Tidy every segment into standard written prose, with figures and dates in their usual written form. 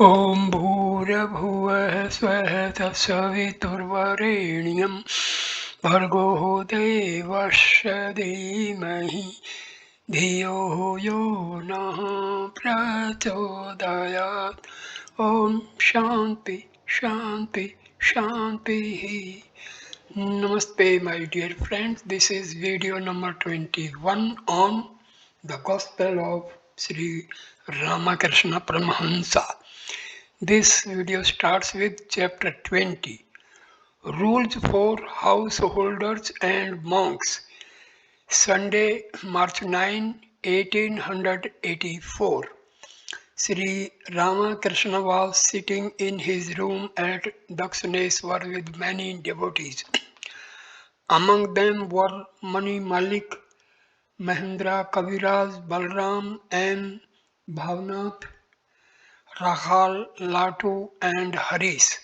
ॐ भूर्भुवः स्वः तत्सवितुर्वरेण्यं भर्गो देवस्य धीमहि धियो यो नः प्रचोदयात्. ॐ शान्ति शान्ति shantiः. Namaste my dear friends, this is video number 21 on the Gospel of Sri Ramakrishna Parmahamsa. This video starts with chapter 20, Rules for Householders and Monks, Sunday, March 9, 1884. Sri Ramakrishna was sitting in his room at Dakshineswar with many devotees. Among them were Mani Malik, Mahendra Kaviraj, Balram, and Bhavnath, Rahal, Latu, and Haris.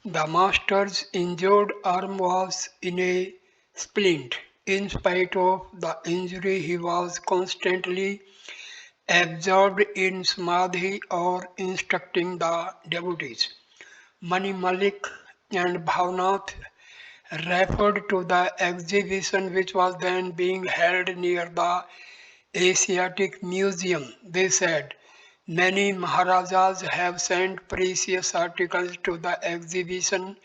The master's injured arm was in a splint. In spite of the injury, he was constantly absorbed in samadhi or instructing the devotees. Mani Malik and Bhavnath referred to the exhibition which was then being held near the Asiatic Museum. They said, many Maharajas have sent precious articles to the exhibition,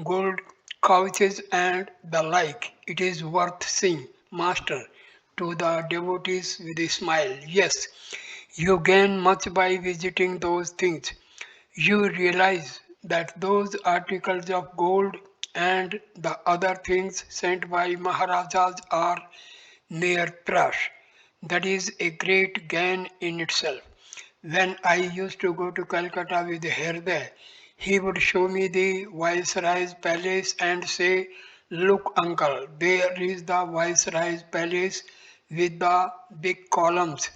gold couches and the like. It is worth seeing, Master, to the devotees with a smile. Yes, you gain much by visiting those things. You realize that those articles of gold and the other things sent by Maharajas are mere trash. That is a great gain in itself. When I used to go to Calcutta with Herde, he would show me the Viceroy's palace and say, "Look, uncle, there is the Viceroy's palace with the big columns."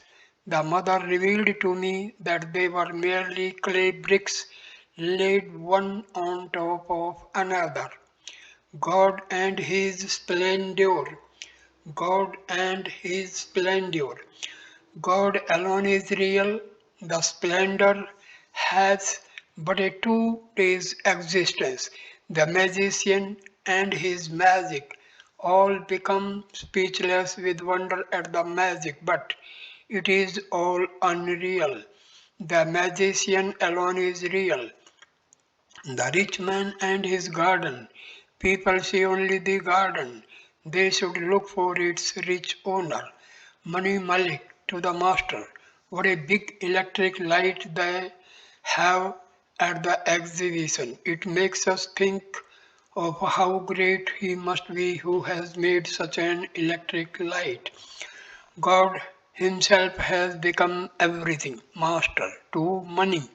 The mother revealed to me that they were merely clay bricks laid one on top of another. God and His splendor. God and His splendor. God alone is real. The splendor has but a 2 days existence. The magician and his magic all become speechless with wonder at the magic, but it is all unreal. The magician alone is real. The rich man and his garden. People see only the garden. They should look for its rich owner. Mani Malik to the master. What a big electric light they have at the exhibition. It makes us think of how great he must be who has made such an electric light. God himself has become everything, master to money.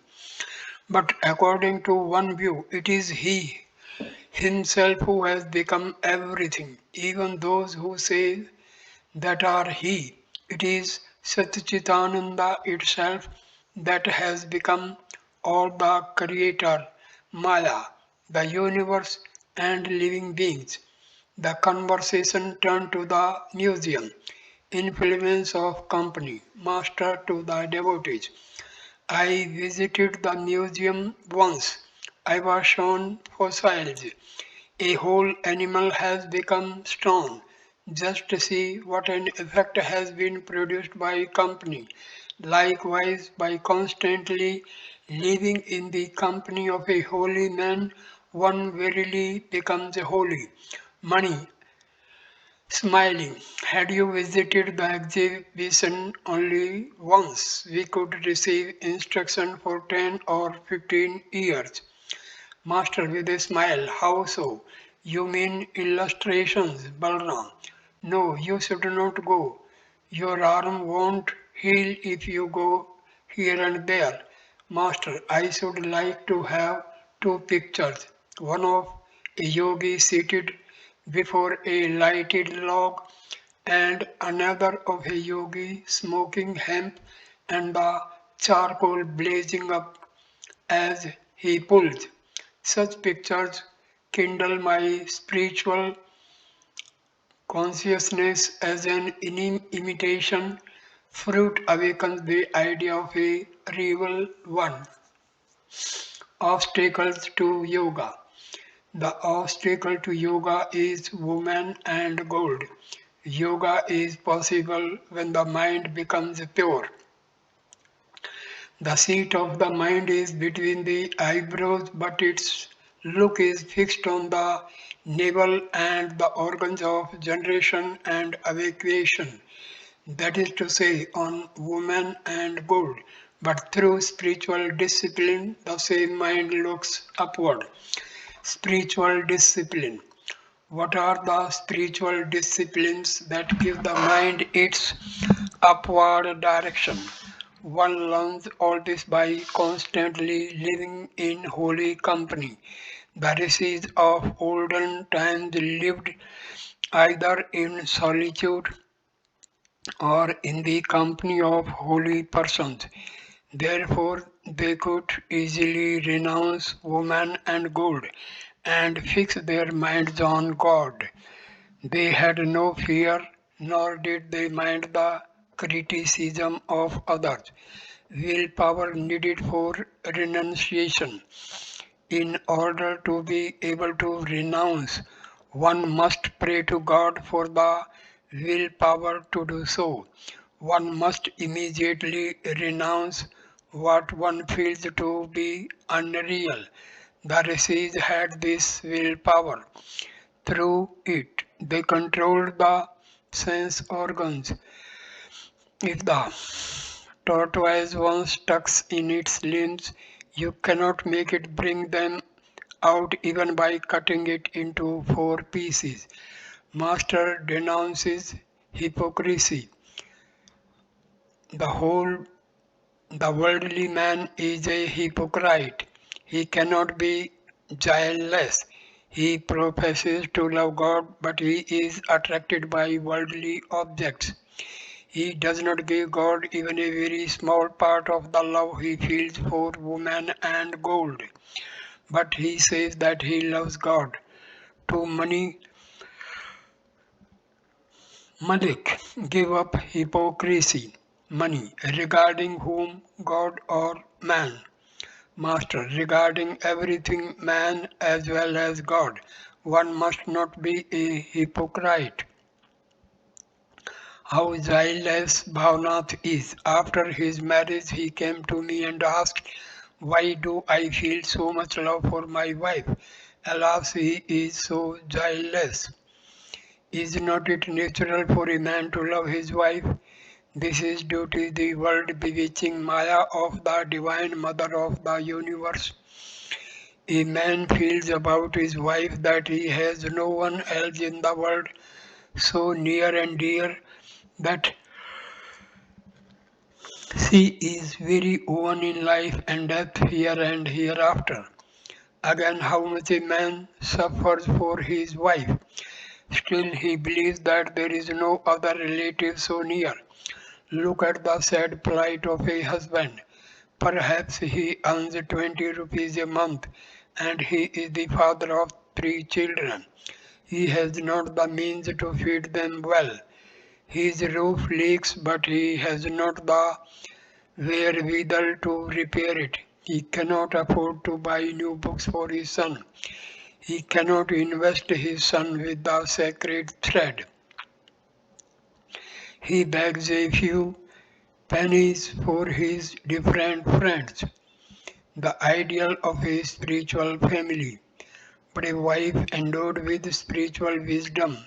But according to one view, it is he himself who has become everything. Even those who say that are he. It is Satchitananda itself that has become all the creator, Maya, the universe and living beings. The conversation turned to the museum. Influence of company, master to the devotees. I visited the museum once. I was shown fossils. A whole animal has become stone. Just to see what an effect has been produced by company. Likewise, by constantly living in the company of a holy man, one verily becomes holy. Money, smiling. Had you visited the exhibition only once, we could receive instruction for 10 or 15 years. Master with a smile, how so? You mean illustrations, Balram? No, you should not go. Your arm won't heal if you go here and there. Master, I should like to have 2 pictures. One of a yogi seated before a lighted log and another of a yogi smoking hemp and the charcoal blazing up as he pulls. Such pictures kindle my spiritual consciousness as an imitation fruit awakens the idea of a real one. Obstacles to yoga. The obstacle to yoga is woman and gold. Yoga is possible when the mind becomes pure. The seat of the mind is between the eyebrows, but its look is fixed on the navel and the organs of generation and evacuation. That is to say, on woman and gold. But through spiritual discipline, the same mind looks upward. Spiritual discipline. What are the spiritual disciplines that give the mind its upward direction? One learns all this by constantly living in holy company. The rishis of olden times lived either in solitude or in the company of holy persons. Therefore, they could easily renounce woman and gold and fix their minds on God. They had no fear, nor did they mind the criticism of others. Willpower needed for renunciation. In order to be able to renounce, one must pray to God for the willpower to do so. One must immediately renounce what one feels to be unreal. The rishis had this willpower. Through it, they controlled the sense organs. If the tortoise once tucks in its limbs, you cannot make it bring them out even by cutting it into four pieces. Master denounces hypocrisy. The whole the worldly man is a hypocrite. He cannot be guileless. He professes to love God, but he is attracted by worldly objects. He does not give God even a very small part of the love he feels for woman and gold. But he says that he loves God. To money, Malik, give up hypocrisy. Money, regarding whom, God or man. Master, regarding everything, man as well as God. One must not be a hypocrite. How zealous Bhavnath is. After his marriage, he came to me and asked, why do I feel so much love for my wife? Alas, he is so zealous. Is not it natural for a man to love his wife? This is due to the world bewitching Maya of the Divine Mother of the universe. A man feels about his wife that he has no one else in the world so near and dear that she is very own in life and death here and hereafter. Again, how much a man suffers for his wife, still he believes that there is no other relative so near. Look at the sad plight of a husband. Perhaps he earns 20 rupees a month and he is the father of three children. He has not the means to feed them well. His roof leaks, but he has not the wherewithal to repair it. He cannot afford to buy new books for his son. He cannot invest his son with the sacred thread. He begs a few pennies for his different friends, the ideal of a spiritual family. But a wife endowed with spiritual wisdom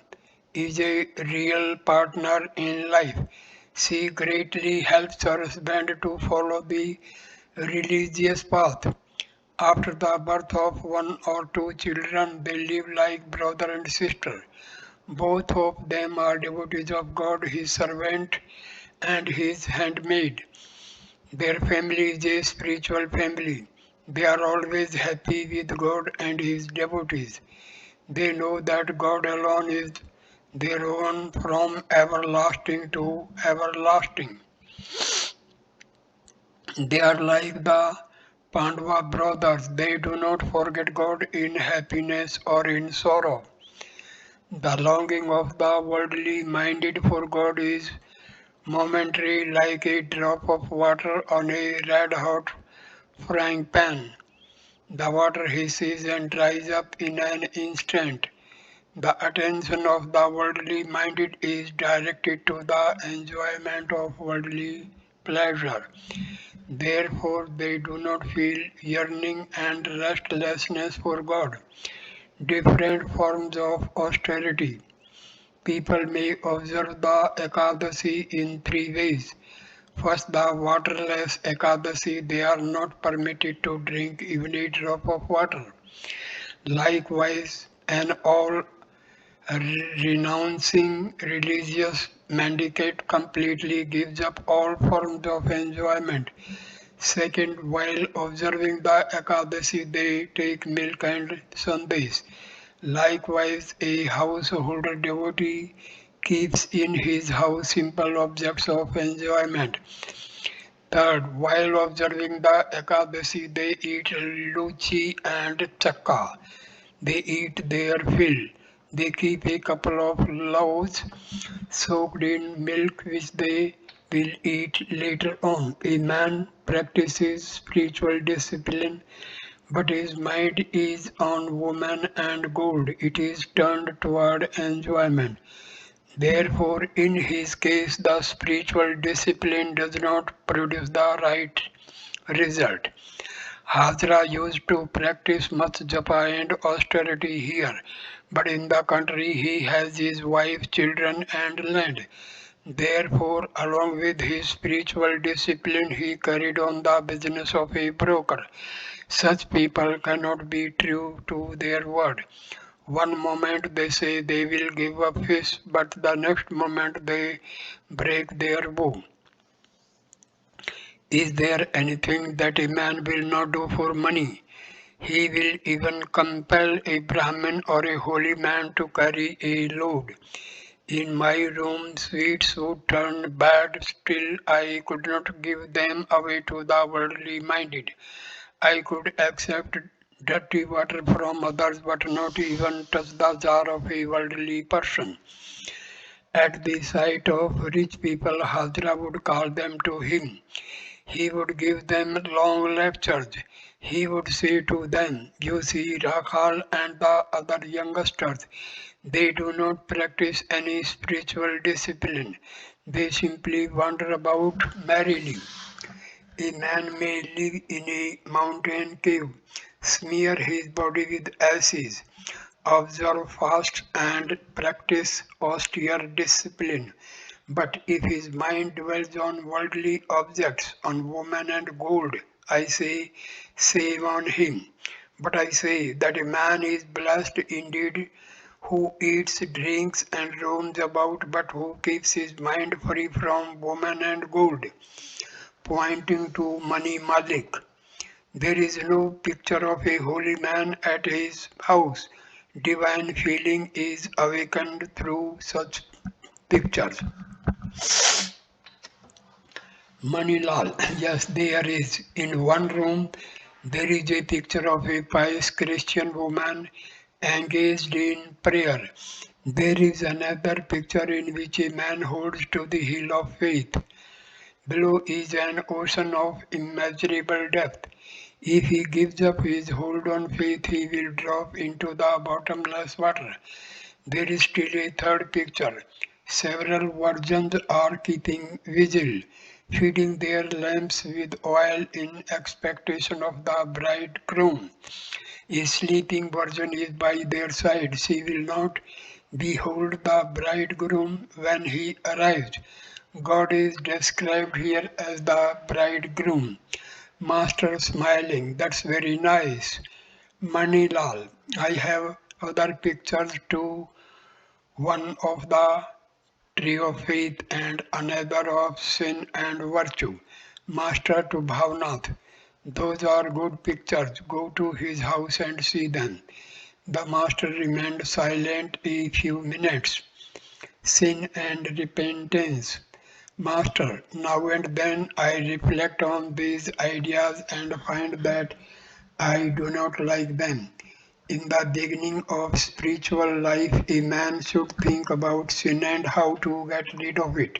is a real partner in life. She greatly helps her husband to follow the religious path. After the birth of one or two children, they live like brother and sister. Both of them are devotees of God, his servant and his handmaid. Their family is a spiritual family. They are always happy with God and his devotees. They know that God alone is their own from everlasting to everlasting. They are like the Pandava brothers. They do not forget God in happiness or in sorrow. The longing of the worldly minded for God is momentary like a drop of water on a red hot frying pan. The water hisses and dries up in an instant. The attention of the worldly minded is directed to the enjoyment of worldly pleasure. Therefore, they do not feel yearning and restlessness for God. Different forms of austerity. People may observe the Ekadasi in three ways. First, the waterless Ekadasi, they are not permitted to drink even a drop of water. Likewise, an all renouncing religious mendicant completely gives up all forms of enjoyment. Second, while observing the Ekadasi, they take milk and Sundays. Likewise, a householder devotee keeps in his house simple objects of enjoyment. Third, while observing the Ekadasi, they eat luchi and chakka. They eat their fill. They keep a couple of loaves soaked in milk which they will eat later on. A man practices spiritual discipline, but his mind is on woman and gold. It is turned toward enjoyment. Therefore, in his case, the spiritual discipline does not produce the right result. Hazra used to practice much japa and austerity here, but in the country he has his wife, children, and land. Therefore, along with his spiritual discipline, he carried on the business of a broker. Such people cannot be true to their word. One moment they say they will give up fish, but the next moment they break their vow. Is there anything that a man will not do for money? He will even compel a Brahmin or a holy man to carry a load. In my room, sweets would turn bad, still I could not give them away to the worldly minded. I could accept dirty water from others, but not even touch the jar of a worldly person. At the sight of rich people, Hazra would call them to him. He would give them long lectures. He would say to them, "You see, Rakhal and the other youngsters, they do not practice any spiritual discipline. They simply wander about merrily. A man may live in a mountain cave, smear his body with ashes, observe fast and practice austere discipline. But if his mind dwells on worldly objects, on woman and gold, I say, save on him. But I say that a man is blessed indeed who eats, drinks, and roams about, but who keeps his mind free from woman and gold, pointing to Mani Malik. There is no picture of a holy man at his house. Divine feeling is awakened through such pictures. Manilal, yes, there is. In one room, there is a picture of a pious Christian woman engaged in prayer. There is another picture in which a man holds to the heel of faith. Below is an ocean of immeasurable depth. If he gives up his hold on faith, he will drop into the bottomless water. There is still a third picture. Several virgins are keeping vigil, feeding their lamps with oil in expectation of the bridegroom. A sleeping virgin is by their side. She will not behold the bridegroom when he arrives. God is described here as the bridegroom. Master smiling, that's very nice. Manilal, I have other pictures too, one of the tree of faith and another of sin and virtue. Master to Bhavnath, those are good pictures, go to his house and see them. The master remained silent a few minutes. Sin and repentance. Master, now and then I reflect on these ideas and find that I do not like them. In the beginning of spiritual life, a man should think about sin and how to get rid of it.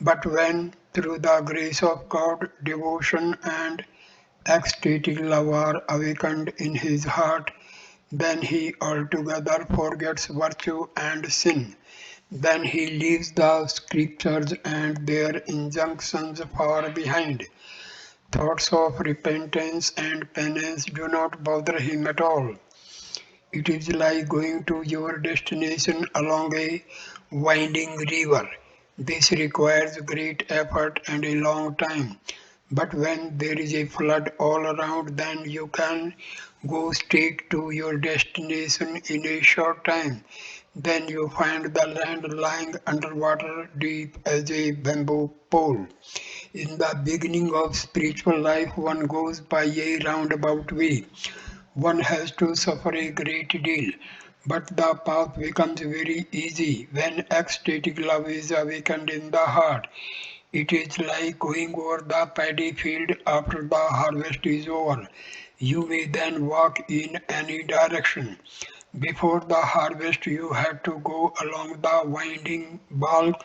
But when, through the grace of God, devotion and ecstatic lover awakened in his heart, then he altogether forgets virtue and sin. Then he leaves the scriptures and their injunctions far behind. Thoughts of repentance and penance do not bother him at all. It is like going to your destination along a winding river. This requires great effort and a long time. But when there is a flood all around, then you can go straight to your destination in a short time. Then you find the land lying underwater deep as a bamboo pole. In the beginning of spiritual life, one goes by a roundabout way. One has to suffer a great deal, but the path becomes very easy when ecstatic love is awakened in the heart. It is like going over the paddy field after the harvest is over. You may then walk in any direction. Before the harvest, you had to go along the winding path,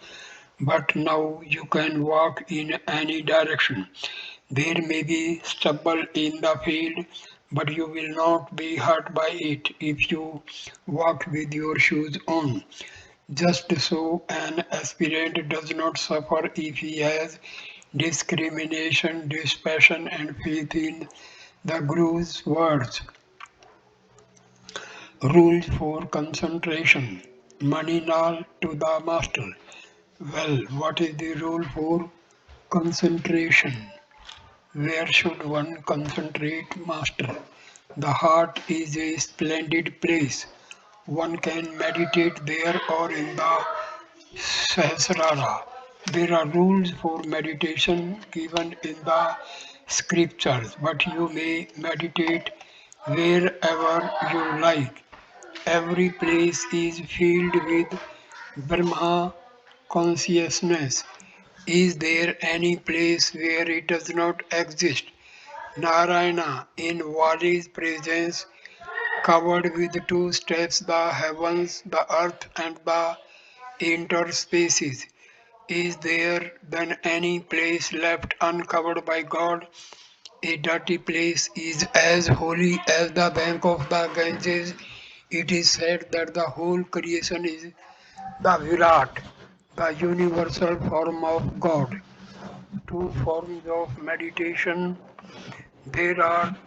but now you can walk in any direction. There may be stubble in the field, but you will not be hurt by it if you walk with your shoes on. Just so an aspirant does not suffer if he has discrimination, dispassion, and faith in the Guru's words. Rules for concentration. Maninal to the master. Well, what is the rule for concentration? Where should one concentrate, master? The heart is a splendid place. One can meditate there or in the Sahasrara. There are rules for meditation given in the scriptures, but you may meditate wherever you like. Every place is filled with Brahma consciousness. Is there any place where it does not exist? Narayana in Vali's presence covered with two steps the heavens, the earth, and the interspaces. Is there then any place left uncovered by God? A dirty place is as holy as the bank of the Ganges. It is said that the whole creation is the Virat, the universal form of God. Two forms of meditation. There are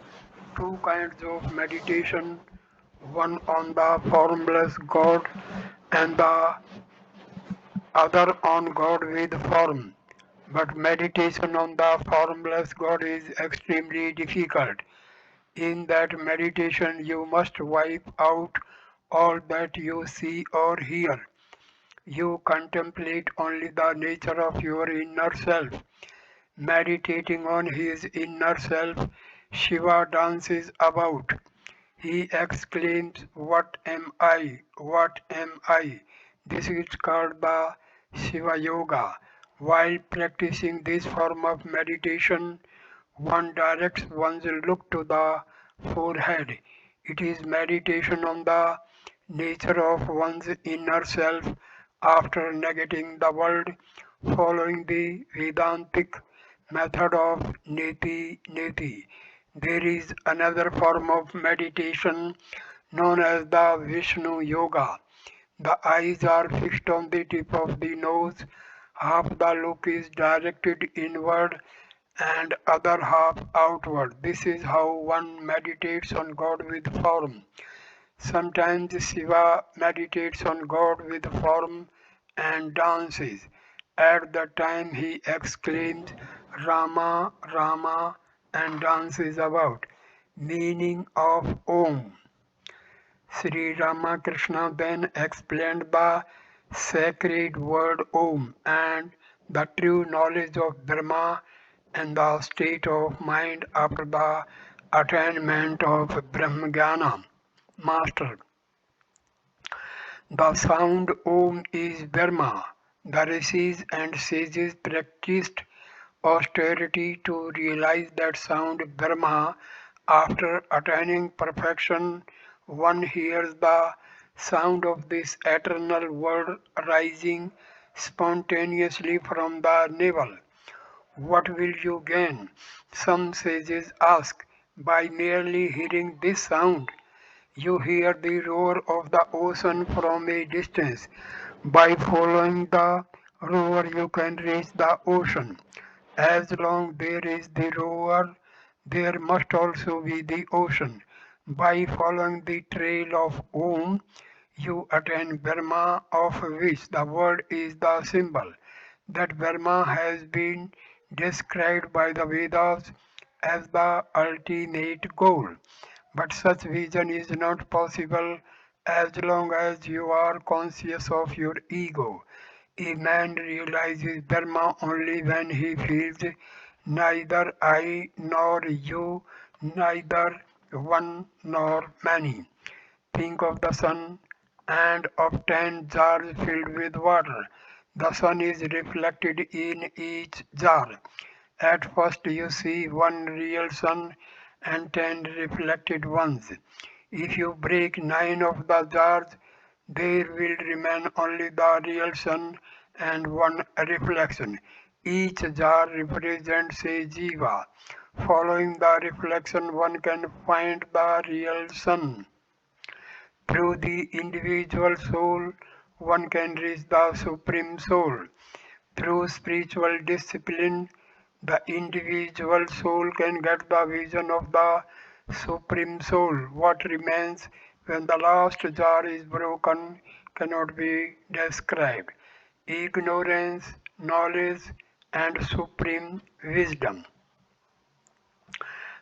two kinds of meditation, one on the formless God and the other on God with form. But meditation on the formless God is extremely difficult. In that meditation, you must wipe out all that you see or hear. You contemplate only the nature of your inner self. Meditating on his inner self, Shiva dances about. He exclaims, "What am I? What am I?" This is called the Shiva Yoga. While practicing this form of meditation, one directs one's look to the forehead. It is meditation on the nature of one's inner self after negating the world, following the Vedantic method of neti neti. There is another form of meditation known as the Vishnu Yoga. The eyes are fixed on the tip of the nose, half the look is directed inward and other half outward. This is how one meditates on God with form. Sometimes Shiva meditates on God with form and dances. At the time he exclaims Rama, Rama and dances about. Meaning of Om. Sri Ramakrishna then explained the sacred word Om and the true knowledge of Brahma and the state of mind after the attainment of Brahmajnana. Master, the sound Om is Brahma. The rishis and sages practiced austerity to realize that sound Brahma. After attaining perfection, one hears the sound of this eternal word rising spontaneously from the navel. What will you gain? Some sages ask. By merely hearing this sound, you hear the roar of the ocean from a distance. By following the roar, you can reach the ocean. As long there is the roar, there must also be the ocean. By following the trail of Om, you attain Brahma, of which the word is the symbol. That Brahma has been described by the Vedas as the ultimate goal. But such vision is not possible as long as you are conscious of your ego. A man realizes Dharma only when he feels neither I nor you, neither one nor many. Think of the sun and of 10 jars filled with water. The sun is reflected in each jar. At first you see one real sun and 10 reflected ones. If you break 9 of the jars, there will remain only the real sun and one reflection. Each jar represents a jiva. Following the reflection, one can find the real sun. Through the individual soul, one can reach the Supreme Soul. Through spiritual discipline, the individual soul can get the vision of the Supreme Soul. What remains when the last jar is broken cannot be described. Ignorance, knowledge, and supreme wisdom.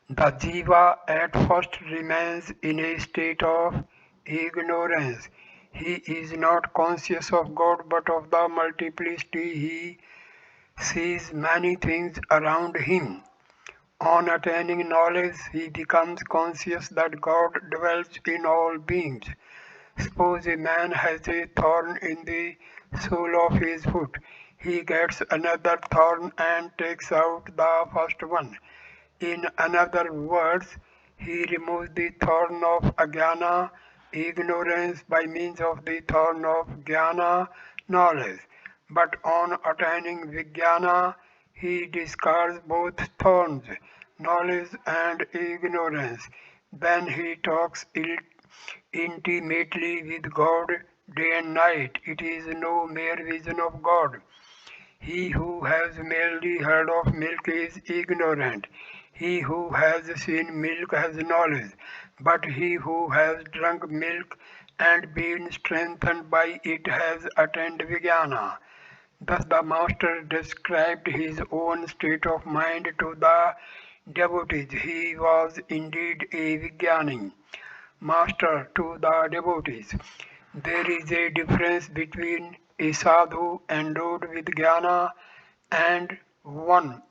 The jiva at first remains in a state of ignorance. He is not conscious of God but of the multiplicity. He sees many things around him. On attaining knowledge, he becomes conscious that God dwells in all beings. Suppose a man has a thorn in the sole of his foot. He gets another thorn and takes out the first one. In other words, he removes the thorn of ajnana, ignorance, by means of the thorn of jnana, knowledge. But on attaining vijnana, he discards both thorns, knowledge and ignorance. Then he talks intimately with God day and night. It is no mere vision of God. He who has merely heard of milk is ignorant. He who has seen milk has knowledge. But he who has drunk milk and been strengthened by it has attained vijnana. Thus the Master described his own state of mind to the devotees. He was indeed a vijnani. Master to the devotees. There is a difference between a sadhu endowed with jnana and one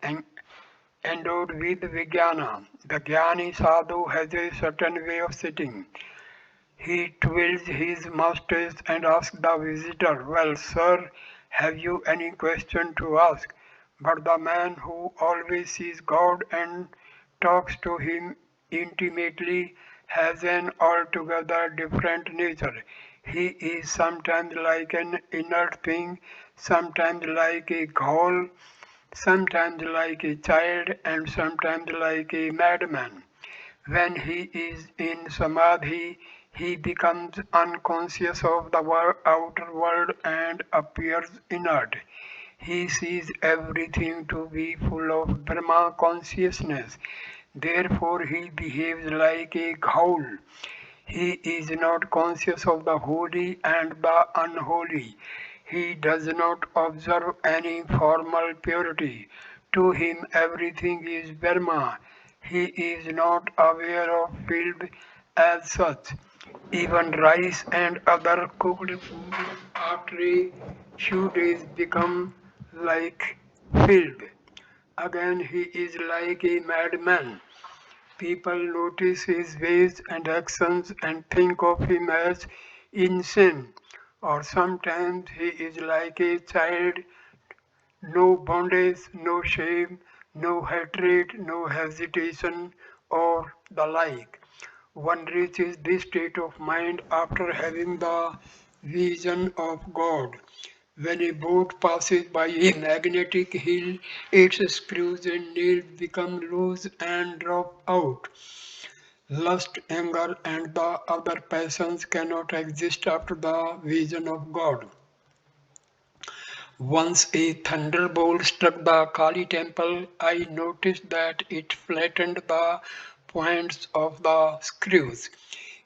endowed with vijnana. The jnani sadhu has a certain way of sitting. He twirls his mustache and asks the visitor, "Well, sir, have you any question to ask?" But the man who always sees God and talks to him intimately has an altogether different nature. He is sometimes like an inert thing, sometimes like a ghoul, sometimes like a child, and sometimes like a madman. When he is in samadhi, he becomes unconscious of the outer world and appears inert. He sees everything to be full of Brahma consciousness. Therefore, he behaves like a ghoul. He is not conscious of the holy and the unholy. He does not observe any formal purity. To him everything is Brahma. He is not aware of filth as such. Even rice and other cooked food after a few days become like filth. Again he is like a madman. People notice his ways and actions and think of him as insane. Or sometimes he is like a child, no bondage, no shame, no hatred, no hesitation, or the like. One reaches this state of mind after having the vision of God. When a boat passes by a magnetic hill, its screws and nails become loose and drop out. Lust, anger, and the other passions cannot exist after the vision of God. Once a thunderbolt struck the Kali temple, I noticed that it flattened the points of the screws.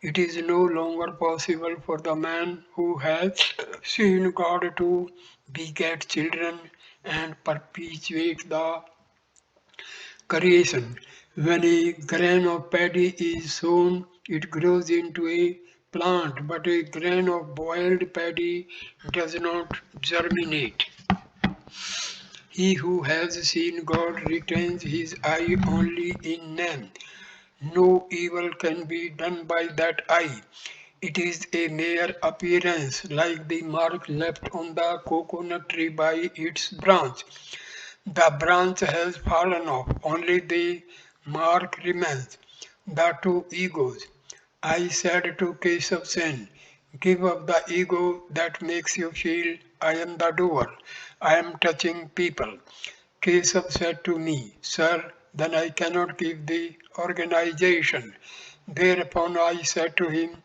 It is no longer possible for the man who has seen God to beget children and perpetuate the creation. When a grain of paddy is sown, it grows into a plant, but a grain of boiled paddy does not germinate. He who has seen God retains his eye only in name. No evil can be done by that eye. It is a mere appearance, like the mark left on the coconut tree by its branch. The branch has fallen off, only the mark remains. The two egos. I said to Keshav Sen, give up the ego that makes you feel I am the doer, I am touching people. Keshav said to me, sir, then I cannot give the organization. Thereupon I said to him,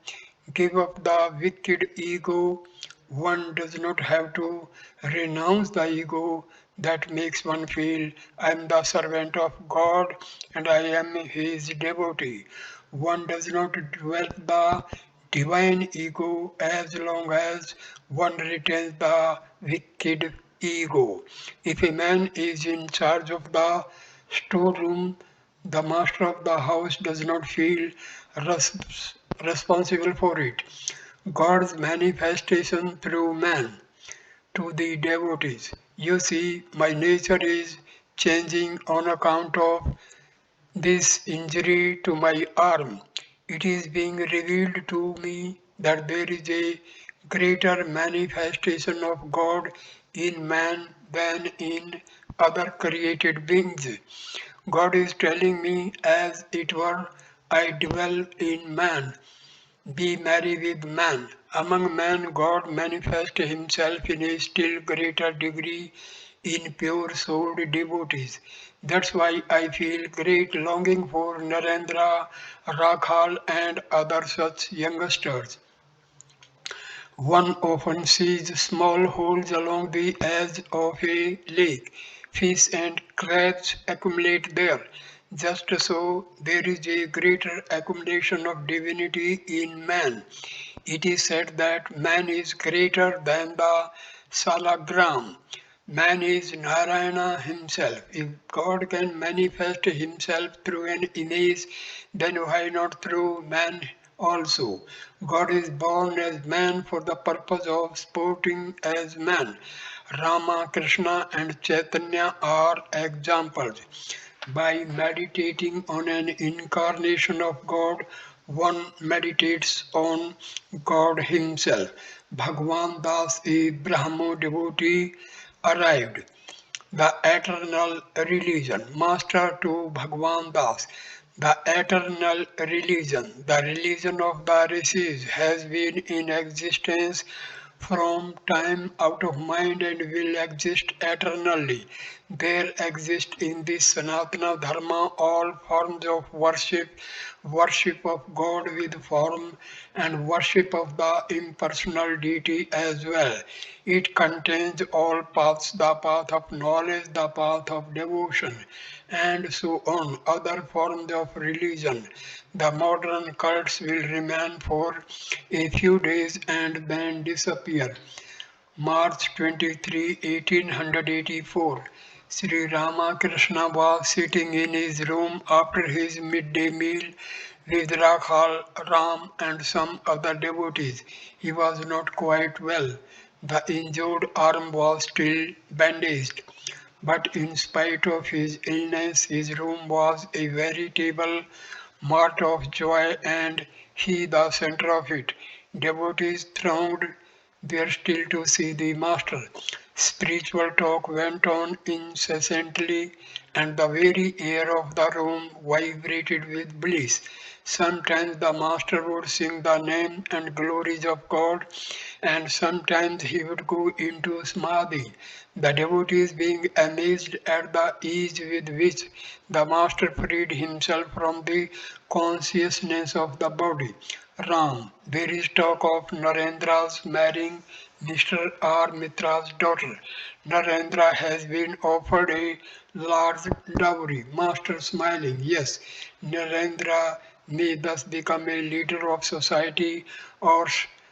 give up the wicked ego. One does not have to renounce the ego that makes one feel I am the servant of God and I am his devotee. One does not develop the divine ego as long as one retains the wicked ego. If a man is in charge of the storeroom, the master of the house does not feel responsible for it. God's manifestation through man to the devotees. You see, my nature is changing on account of this injury to my arm. It is being revealed to me that there is a greater manifestation of God in man than in other created beings. God is telling me, as it were, I dwell in man. Be merry with man. Among men, God manifests himself in a still greater degree in pure souled devotees. That's why I feel great longing for Narendra, Rakhal, and other such youngsters. One often sees small holes along the edge of a lake. Fish and crabs accumulate there. Just so there is a greater accumulation of divinity in man. It is said that man is greater than the salagram. Man is Narayana himself. If God can manifest himself through an image, then why not through man also? God is born as man for the purpose of sporting as man. Rama, Krishna, and Chaitanya are examples. By meditating on an incarnation of God, one meditates on God Himself. Bhagwan Das, a Brahmo devotee, arrived. The eternal religion. Master to Bhagwan Das. The eternal religion, the religion of the rishis, has been in existence from time out of mind and will exist eternally. There exist in this Sanatana Dharma all forms of worship, worship of God with form, and worship of the impersonal deity as well. It contains all paths, the path of knowledge, the path of devotion, and so on, other forms of religion. The modern cults will remain for a few days and then disappear. March 23, 1884. Sri Ramakrishna was sitting in his room after his midday meal with Rakhal, Ram, and some other devotees. He was not quite well. The injured arm was still bandaged. But in spite of his illness, his room was a veritable mart of joy and he the center of it. Devotees thronged there still to see the master. Spiritual talk went on incessantly and the very air of the room vibrated with bliss. Sometimes the master would sing the name and glories of God, and sometimes he would go into samadhi, the devotees being amazed at the ease with which the master freed himself from the consciousness of the body. Ram, there is talk of Narendra's marrying Mr. R. Mitra's daughter. Narendra has been offered a large dowry. Master smiling, yes, Narendra may thus become a leader of society or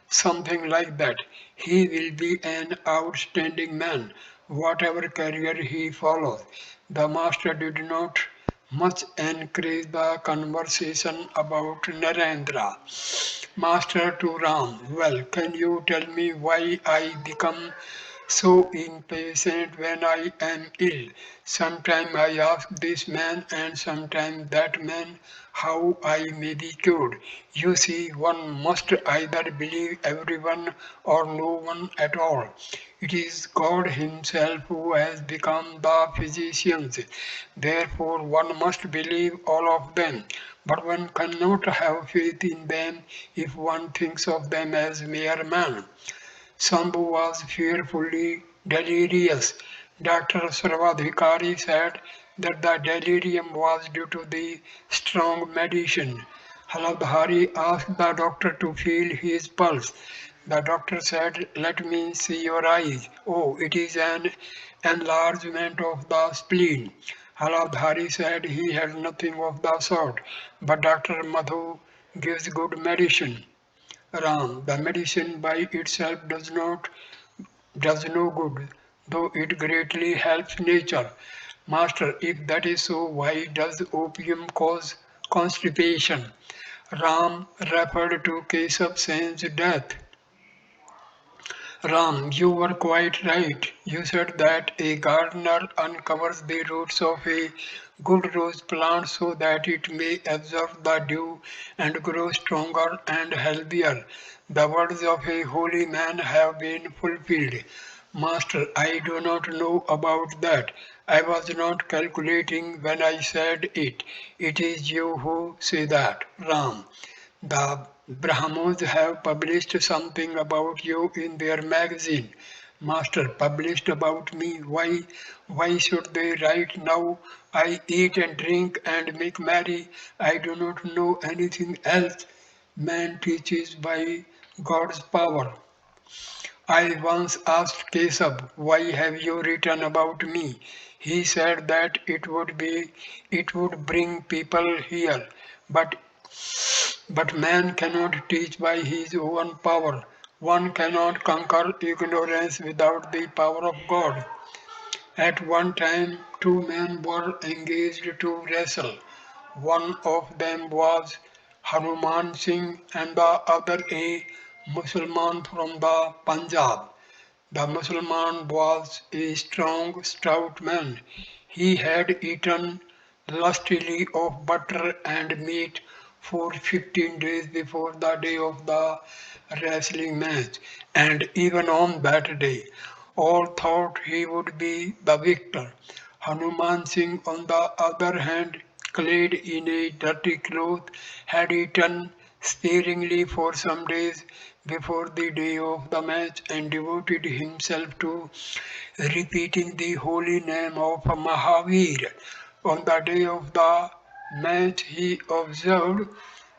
something like that. He will be an outstanding man, whatever career he follows. The master did not much encourage the conversation about Narendra. Master to Ram, well, can you tell me why I become so impatient when I am ill? Sometimes I ask this man and sometimes that man how I may be cured. You see, one must either believe everyone or no one at all. It is God Himself who has become the physician. Therefore, one must believe all of them. But one cannot have faith in them if one thinks of them as mere men. Sambhu was fearfully delirious. Dr. Sarvadhikari said that the delirium was due to the strong medicine. Haladhari asked the doctor to feel his pulse. The doctor said, "Let me see your eyes." "Oh, it is an enlargement of the spleen." Haladhari said he had nothing of the sort, but Dr. Madhu gives good medicine. Ram, the medicine by itself does no good, though it greatly helps nature. Master, if that is so, why does opium cause constipation? Ram referred to Keshav Sen's death. Ram, you were quite right. You said that a gardener uncovers the roots of a good rose plant so that it may absorb the dew and grow stronger and healthier. The words of a holy man have been fulfilled. Master, I do not know about that. I was not calculating when I said it. It is you who say that. Ram. The Brahmos have published something about you in their magazine. Master, published about me? Why should they write now? I eat and drink and make merry. I do not know anything else. Man teaches by God's power. I once asked Kesab, "Why have you written about me?" He said that it would bring people here. But man cannot teach by his own power. One cannot conquer ignorance without the power of God. At one time, two men were engaged to wrestle. One of them was Hanuman Singh and the other a Mussulman from the Punjab. The Mussulman was a strong, stout man. He had eaten lustily of butter and meat for 15 days before the day of the wrestling match, and even on that day, all thought he would be the victor. Hanuman Singh, on the other hand, clad in a dirty cloth, had eaten sparingly for some days before the day of the match and devoted himself to repeating the holy name of Mahavir. On the day of the match, he observed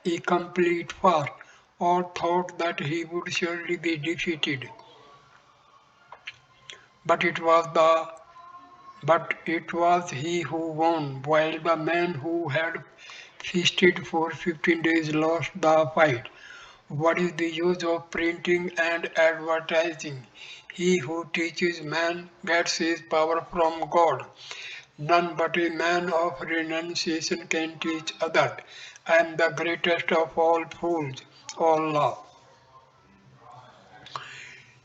a complete fast. All thought that he would surely be defeated, but it was he who won, while the man who had feasted for 15 days lost the fight. What is the use of printing and advertising? He who teaches man gets his power from God. None but a man of renunciation can teach others. I am the greatest of all fools. All laugh.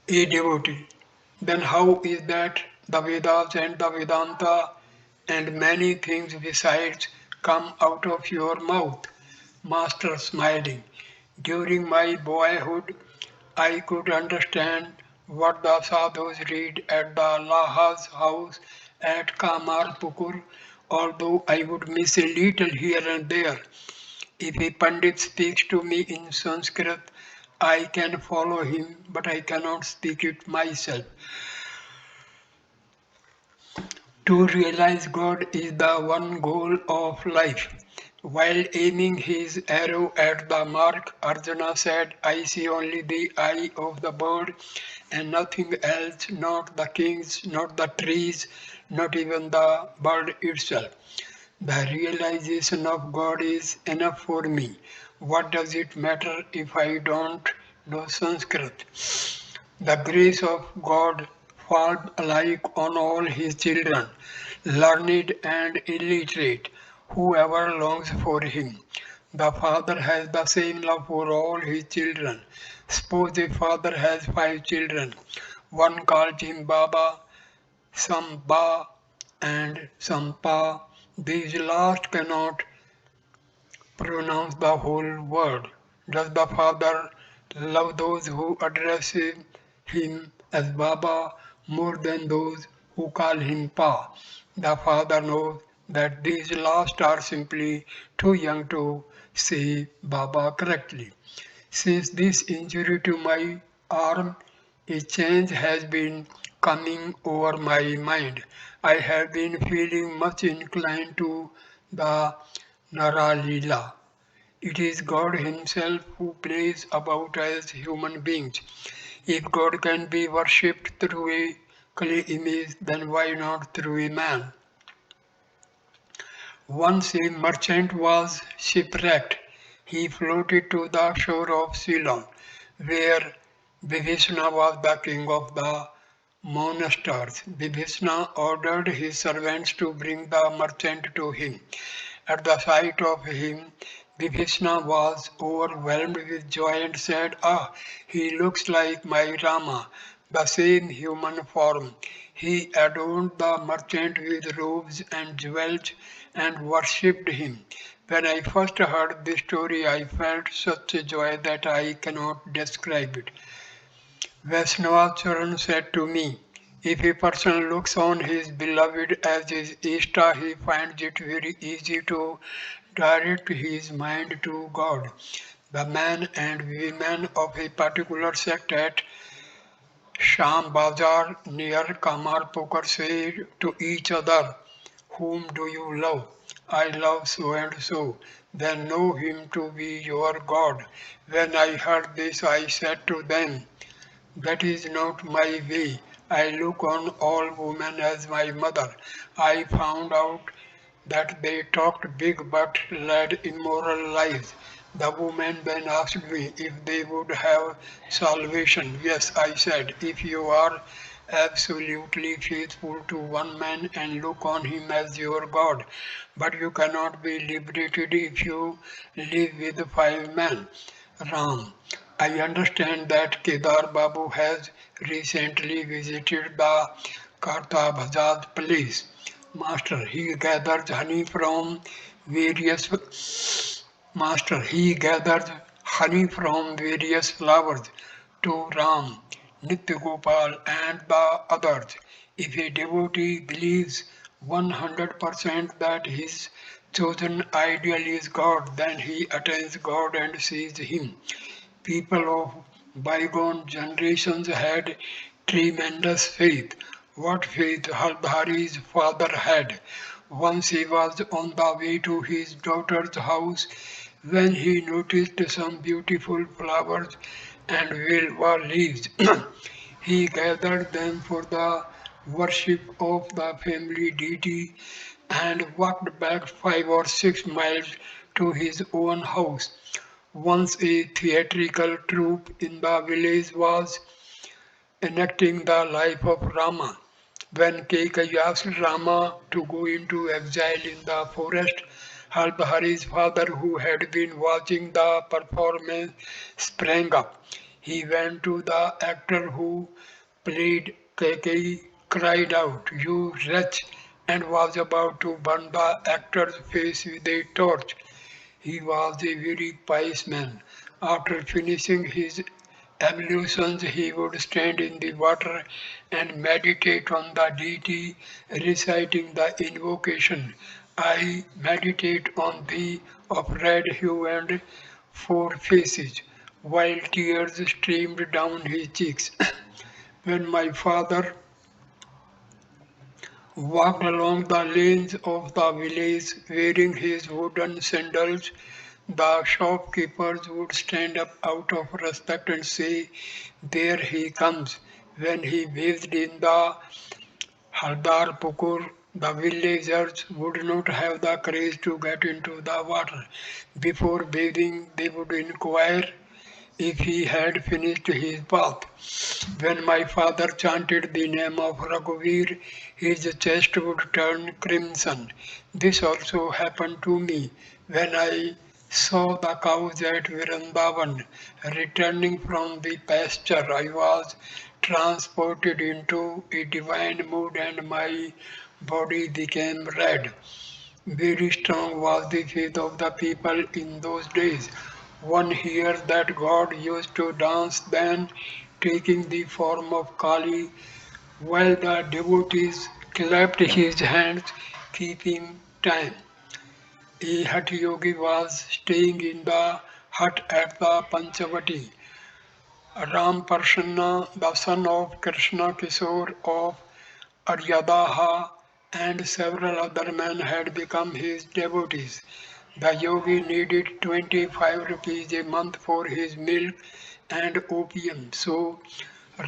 A devotee. Then how is that the Vedas and the Vedanta and many things besides come out of your mouth? Master smiling. During my boyhood, I could understand what the sadhus read at the Laha's house at Kamarpukur although I would miss a little here and there. If a Pandit speaks to me in Sanskrit, I can follow him, but I cannot speak it myself. To realize God is the one goal of life. While aiming his arrow at the mark, Arjuna said, I see only the eye of the bird and nothing else, not the kings, not the trees, not even the bird itself. The realization of God is enough for me. What does it matter if I don't know Sanskrit? The grace of God falls alike on all his children, learned and illiterate, whoever longs for him. The father has the same love for all his children. Suppose a father has 5 children. One calls him Baba, some Ba, and some Pa. These last cannot pronounce the whole word. Does the Father love those who address him as Baba more than those who call him Pa? The Father knows that these last are simply too young to say Baba correctly. Since this injury to my arm, a change has been coming over my mind. I have been feeling much inclined to the Naralila. It is God Himself who plays about as human beings. If God can be worshipped through a clay image, then why not through a man? Once a merchant was shipwrecked. He floated to the shore of Ceylon, where Vishnu was the king of the monsters. Vishnu ordered his servants to bring the merchant to him. At the sight of him, Vishnu was overwhelmed with joy and said, Ah, he looks like my Rama, the same human form. He adorned the merchant with robes and jewels and worshipped him. When I first heard this story, I felt such a joy that I cannot describe it. Vaishnavacharan said to me, if a person looks on his beloved as his Ishta, he finds it very easy to direct his mind to God. The men and women of a particular sect at Sham Bazar near Kamarpokar say to each other, whom do you love? I love so and so. Then know him to be your God. When I heard this, I said to them, that is not my way. I look on all women as my mother. I found out that they talked big but led immoral lives. The woman then asked me if they would have salvation. Yes, I said, if you are absolutely faithful to one man and look on him as your God, but you cannot be liberated if you live with 5 men. Ram. I understand that Kedar Babu has recently visited the Karta Bhajad place. Master, he gathers honey from various he gathers honey from various flowers to Ram, Nitya Gopal and the others. If a devotee believes 100% that his chosen ideal is God, then he attains God and sees him. People of bygone generations had tremendous faith. What faith Haldhari's father had. Once he was on the way to his daughter's house when he noticed some beautiful flowers and willow leaves. He gathered them for the worship of the family deity and walked back 5 or 6 miles to his own house. Once a theatrical troupe in the village was enacting the life of Rama. When Kekai asked Rama to go into exile in the forest, Halbahari's father, who had been watching the performance, sprang up. He went to the actor who played Kekai, cried out, You wretch, and was about to burn the actor's face with a torch. He was a very pious man. After finishing his ablutions, he would stand in the water and meditate on the deity, reciting the invocation. I meditate on thee of red hue and four faces, while tears streamed down his cheeks. When my father walked along the lanes of the village wearing his wooden sandals, the shopkeepers would stand up out of respect and say, "There he comes." When he bathed in the Haldar Pukur, the villagers would not have the courage to get into the water. Before bathing, they would inquire if he had finished his bath. When my father chanted the name of Raghuveer, his chest would turn crimson. This also happened to me when I saw the cows at Vrindavan. Returning from the pasture, I was transported into a divine mood and my body became red. Very strong was the faith of the people in those days. One hears that God used to dance then, taking the form of Kali, while the devotees clapped his hands, keeping time. A hut yogi was staying in the hut at the Panchavati. Ramakrishna, the son of Krishna Kishore of Aryadaha, and several other men had become his devotees. The yogi needed 25 rupees a month for his milk and opium, so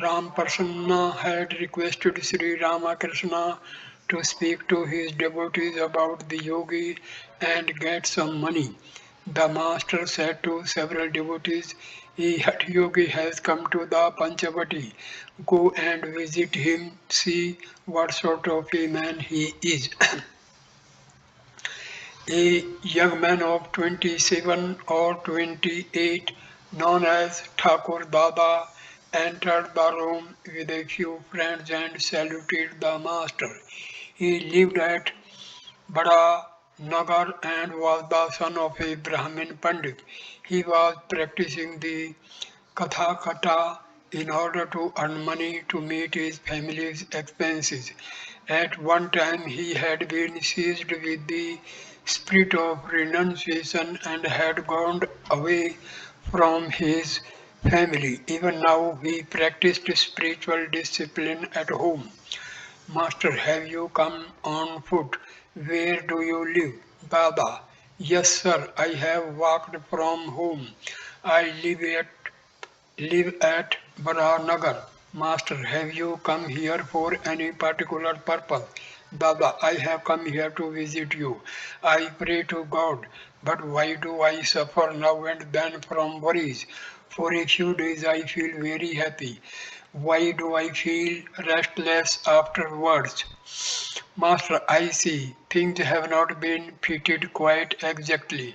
Ramakrishna had requested Sri Ramakrishna to speak to his devotees about the yogi and get some money. The master said to several devotees, "A hot yogi has come to the Panchavati. Go and visit him, see what sort of a man he is." A young man of 27 or 28, known as Thakur Dada, entered the room with a few friends and saluted the master. He lived at Bada Nagar and was the son of a Brahmin Pandit. He was practicing the Kathakata in order to earn money to meet his family's expenses. At one time he had been seized with the spirit of renunciation and had gone away from his family. Even now he practiced spiritual discipline at home. "Master, have you come on foot? Where do you live?" "Dada, yes sir, I have walked from home. I live at Baranagar." "Master, have you come here for any particular purpose?" "Dada, I have come here to visit you. I pray to God, but why do I suffer now and then from worries? For a few days I feel very happy. Why do I feel restless afterwards?" "Master, I see things have not been fitted quite exactly.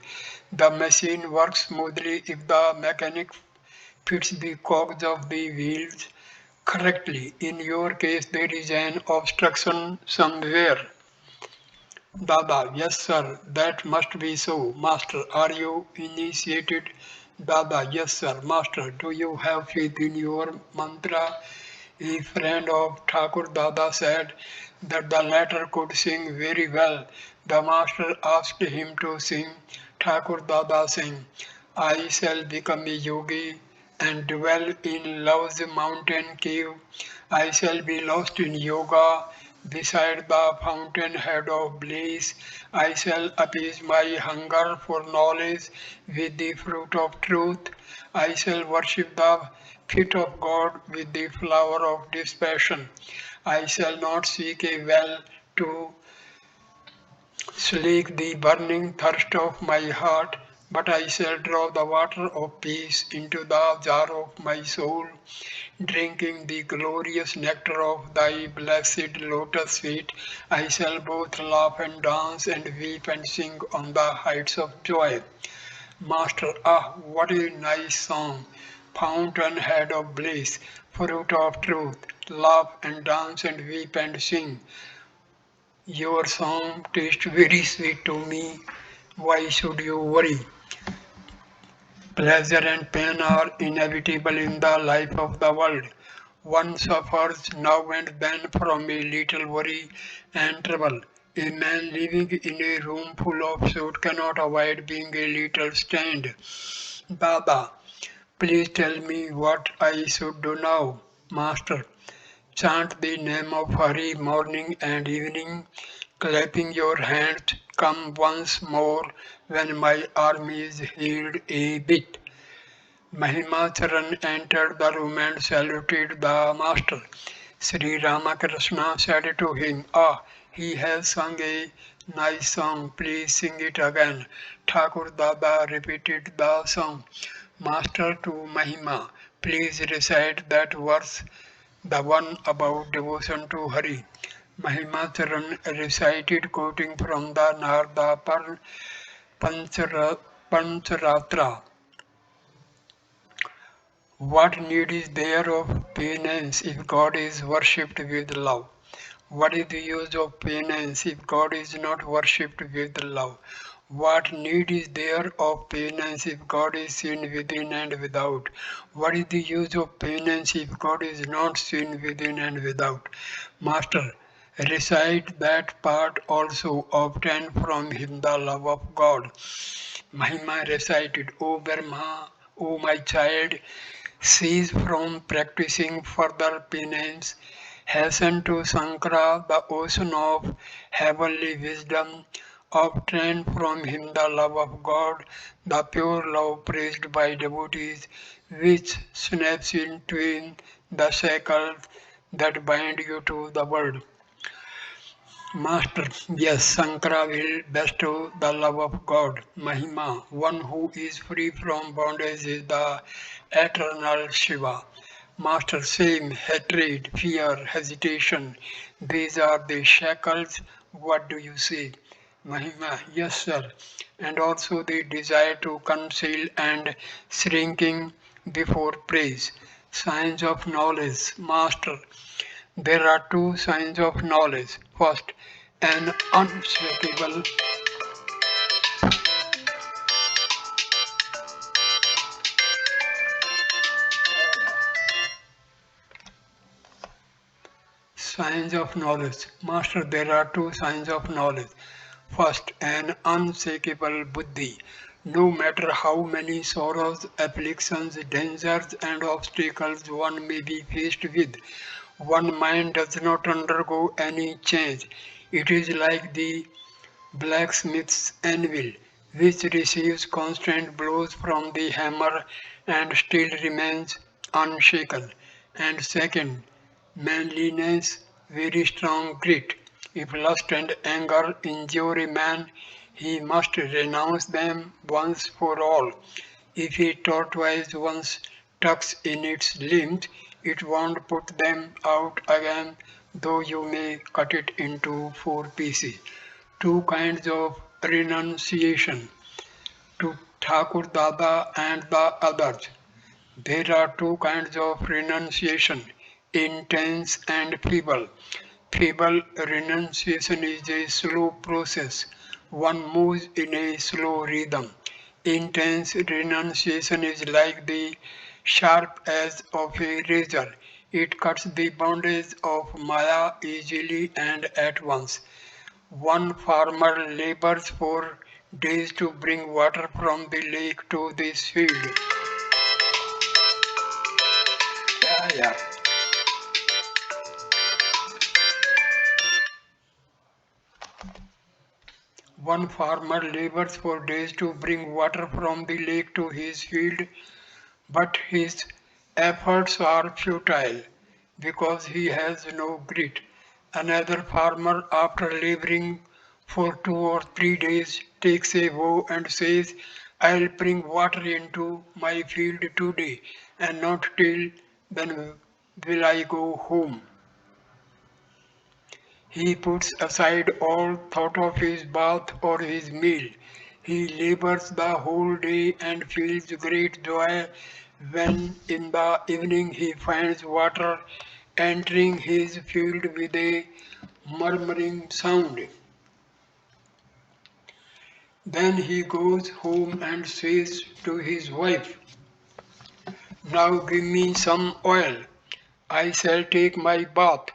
The machine works smoothly if the mechanic fits the cogs of the wheels correctly. In your case, there is an obstruction somewhere." "Dada, yes sir, that must be so." "Master, are you initiated?" "Dada, yes sir." "Master, do you have faith in your mantra?" A friend of Thakur Dada said that the latter could sing very well. The master asked him to sing. Thakur Dada sang, "I shall become a yogi and dwell in love's mountain cave. I shall be lost in yoga beside the fountainhead of bliss. I shall appease my hunger for knowledge with the fruit of truth. I shall worship the feet of God with the flower of dispassion. I shall not seek a well to slake the burning thirst of my heart, but I shall draw the water of peace into the jar of my soul, drinking the glorious nectar of thy blessed lotus feet. I shall both laugh and dance and weep and sing on the heights of joy." "Master, ah, what a nice song! Fountainhead of bliss, fruit of truth, laugh and dance and weep and sing. Your song tastes very sweet to me. Why should you worry? Pleasure and pain are inevitable in the life of the world. One suffers now and then from a little worry and trouble. A man living in a room full of soot cannot avoid being a little strained. Baba, please tell me what I should do now. Master, chant the name of Hari morning and evening, clapping your hands. Come once more when my arm is healed a bit. Mahimacharan entered the room and saluted the master. Sri Ramakrishna said to him, Ah, he has sung a nice song, please sing it again. Thakur Dada repeated the song. Master to Mahima, please recite that verse, the one about devotion to Hari. Mahimacharan recited quoting from the Narada Pancharatra. What need is there of penance if God is worshipped with love? What is the use of penance if God is not worshipped with love? What need is there of penance if God is seen within and without? What is the use of penance if God is not seen within and without? Master, recite that part also, obtain from him the love of God. Mahima recited, O Brahma, O my child, cease from practicing further penance. Hasten to Sankara, the ocean of heavenly wisdom. Obtain from him the love of God, the pure love praised by devotees, which snaps in twain the shackles that bind you to the world. Master, yes, Sankara will bestow the love of God, Mahima. One who is free from bondage is the eternal Shiva. Master, shame, hatred, fear, hesitation, these are the shackles. What do you say? Mahima, yes, sir. And also the desire to conceal and shrinking before praise. Signs of knowledge, Master. There are two signs of knowledge. First, an unshakable signs of knowledge. Master, there are two signs of knowledge. First, an unshakable buddhi. No matter how many sorrows, afflictions, dangers, and obstacles one may be faced with, one mind does not undergo any change. It is like the blacksmith's anvil, which receives constant blows from the hammer and still remains unshaken. And second, manliness, very strong grit. If lust and anger injure a man, he must renounce them once for all. If a tortoise once tucks in its limbs, it won't put them out again, though you may cut it into four pieces. Two kinds of renunciation to Thakur Dada and the others. There are two kinds of renunciation, intense and feeble. Feeble renunciation is a slow process. One moves in a slow rhythm. Intense renunciation is like the sharp edge of a razor. It cuts the boundaries of Maya easily and at once. One farmer labors for days to bring water from the lake to this field. Yeah, yeah. One farmer labors for days to bring water from the lake to his field, but his efforts are futile because he has no grit. Another farmer, after laboring for 2 or 3 days, takes a vow and says, I'll bring water into my field today, and not till then will I go home. He puts aside all thought of his bath or his meal. He labors the whole day and feels great joy when in the evening he finds water entering his field with a murmuring sound. Then he goes home and says to his wife, Now give me some oil. I shall take my bath.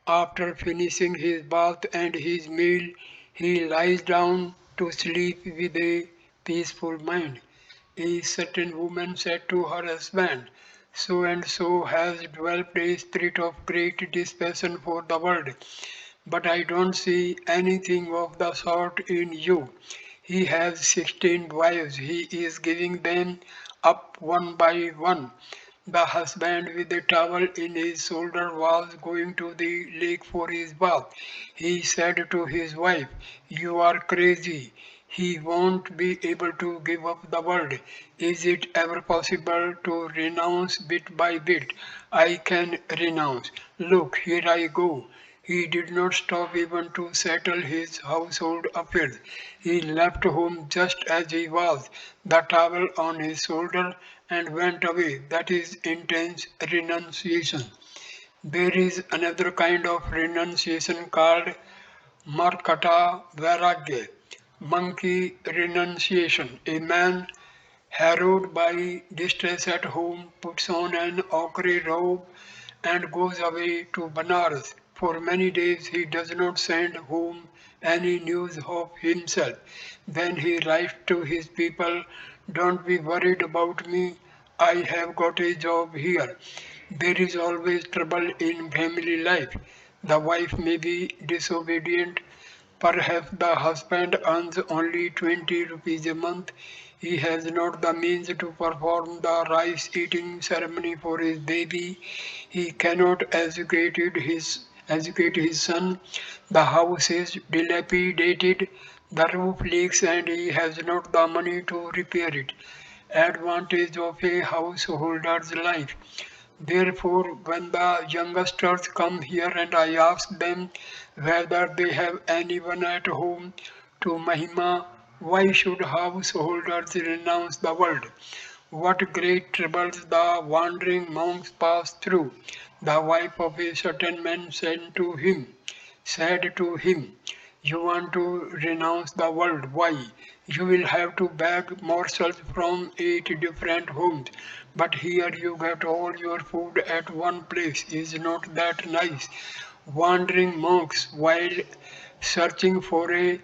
After finishing his bath and his meal, he lies down to sleep with a peaceful mind. A certain woman said to her husband, "So and so has developed a spirit of great dispassion for the world, but I don't see anything of the sort in you. He has 16 wives. He is giving them up one by one." The husband with a towel in his shoulder was going to the lake for his bath. He said to his wife, "You are crazy. He won't be able to give up the world. Is it ever possible to renounce bit by bit? I can renounce. Look, here I go." He did not stop even to settle his household affairs. He left home just as he was, the towel on his shoulder, and went away. That is intense renunciation. There is another kind of renunciation called Markata Vairagya, monkey renunciation. A man harrowed by distress at home, puts on an ochre robe and goes away to Banaras. For many days he does not send home any news of himself. Then he writes to his people, "Don't be worried about me. I have got a job here." There is always trouble in family life. The wife may be disobedient. Perhaps the husband earns only 20 rupees a month. He has not the means to perform the rice eating ceremony for his baby. He cannot educate his son. The house is dilapidated. The roof leaks and he has not the money to repair it. Advantage of a householder's life. Therefore, when the youngsters come here and I ask them whether they have anyone at home to Mahima, why should householders renounce the world? What great troubles the wandering monks pass through. The wife of a certain man said to him, "You want to renounce the world. Why? You will have to beg morsels from 8 different homes. But here you get all your food at one place. Is not that nice?" Wandering monks, while searching for a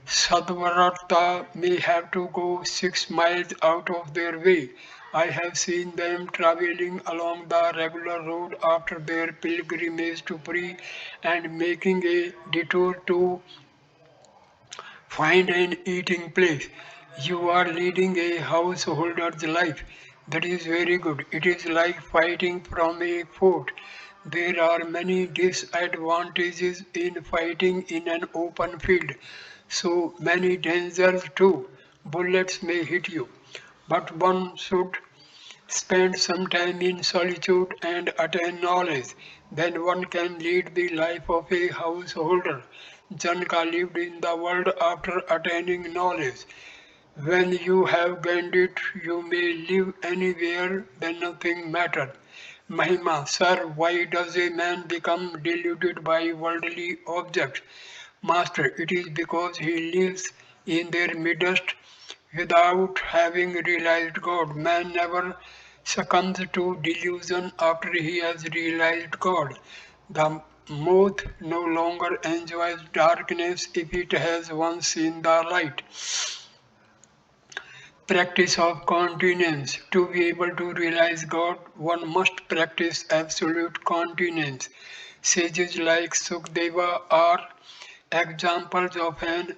Sadhvarata, may have to go 6 miles out of their way. I have seen them traveling along the regular road after their pilgrimage to Puri and making a detour to find an eating place. You are leading a householder's life. That is very good. It is like fighting from a fort. There are many disadvantages in fighting in an open field. So many dangers too. Bullets may hit you. But one should spend some time in solitude and attain knowledge. Then one can lead the life of a householder. Janka lived in the world after attaining knowledge. When you have gained it, you may live anywhere, then nothing matters. Mahima, sir, why does a man become deluded by worldly objects? Master, it is because he lives in their midst without having realized God. Man never succumbs to delusion after he has realized God. The moth no longer enjoys darkness if it has once seen the light. Practice of continence. To be able to realize God, one must practice absolute continence. Sages like Sukdeva are examples of an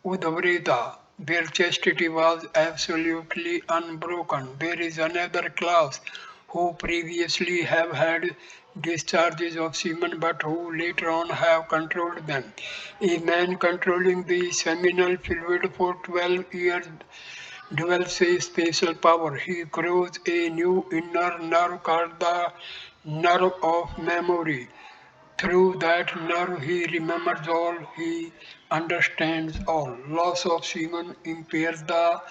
Udhavrita. Their chastity was absolutely unbroken. There is another class who previously have had discharges of semen but who later on have controlled them. A man controlling the seminal fluid for 12 years develops a special power. He grows a new inner nerve called the nerve of memory. Through that nerve he remembers all, he understands all. Loss of semen impairs the